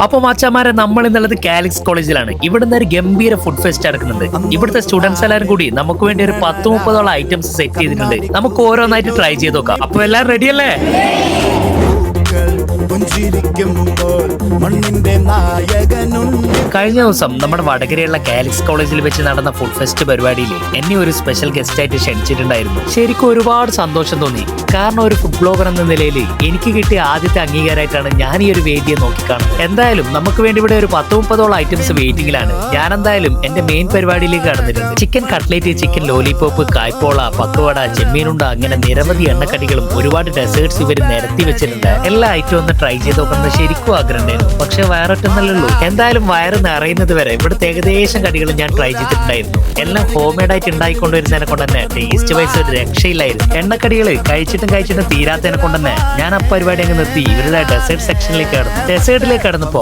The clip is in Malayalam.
അപ്പൊ മച്ചാമാരെ, നമ്മൾ ഇന്നുള്ളത് കാലിക്സ് കോളേജിലാണ്. ഇവിടുന്ന് ഒരു ഗംഭീര ഫുഡ് ഫെസ്റ്റ് നടക്കുന്നുണ്ട്. ഇവിടുത്തെ സ്റ്റുഡൻസ് എല്ലാവരും കൂടി നമുക്ക് വേണ്ടി ഒരു 10-30 ഐറ്റംസ് സെറ്റ് ചെയ്തിട്ടുണ്ട്. നമുക്ക് ഓരോന്നായിട്ട് ട്രൈ ചെയ്ത് നോക്കാം. അപ്പൊ എല്ലാവരും റെഡിയല്ലേ? കഴിഞ്ഞ ദിവസം നമ്മുടെ വടകരയുള്ള കാലിക്സ് കോളേജിൽ വെച്ച് നടന്ന ഫുഡ് ഫെസ്റ്റ് പരിപാടിയിൽ എന്നെ ഒരു സ്പെഷ്യൽ ഗസ്റ്റ് ആയിട്ട് ക്ഷണിച്ചിട്ടുണ്ടായിരുന്നു. ശരിക്കും ഒരുപാട് സന്തോഷം തോന്നി. കാരണം ഒരു ഫുഡ് ബ്ലോഗർ എന്ന നിലയിൽ എനിക്ക് കിട്ടിയ ആദ്യത്തെ അംഗീകാരമായിട്ടാണ് ഞാൻ ഈ ഒരു വേദിയെ നോക്കിക്കാണുന്നത്. എന്തായാലും നമുക്ക് വേണ്ടി ഇവിടെ ഒരു 10-30 ഐറ്റംസ് വെയിറ്റിംഗിലാണ്. ഞാൻ എന്തായാലും എന്റെ മെയിൻ പരിപാടിയിലേക്ക് കടന്നിട്ടുണ്ട്. Chicken cutlet, chicken lollipop, കായ്പോള, pakkuvada, ചെമ്മീനുണ്ട, അങ്ങനെ നിരവധി എണ്ണക്കടികളും ഒരുപാട് ഡെസേർട്സ് ഇവർ നിരത്തി വെച്ചിട്ടുണ്ട്. എല്ലാ ഐറ്റവും ഒന്ന് ട്രൈ ചെയ്ത് നോക്കുന്നത് ശരിക്കും ആഗ്രഹം ഉണ്ടായിരുന്നു. പക്ഷെ വയറൊറ്റൊന്നല്ലല്ലോ. എന്തായാലും വയറ് നിറയുന്നത് വരെ ഇവിടുത്തെ ഏകദേശം കടികൾ ഞാൻ ട്രൈ ചെയ്തിട്ടുണ്ടായിരുന്നു. എല്ലാം ഹോം മെയ്ഡ് ആയിട്ട് ഉണ്ടായിക്കൊണ്ടിരുന്നതിനെ കൊണ്ട് തന്നെ ടേസ്റ്റ് വൈസ് ഒരു രക്ഷയില്ലായിരുന്നു. എണ്ണക്കടികൾ കഴിച്ചിട്ടും തീരാത്തതിനെ കൊണ്ട് തന്നെ ഞാൻ ആ പരിപാടി അങ്ങ് നിർത്തി ഇവരുടെ ഡെസേർട്ട് സെക്ഷനിലേക്ക് കടന്നു. ഡെസേർട്ടിലേക്ക് കടന്നപ്പോ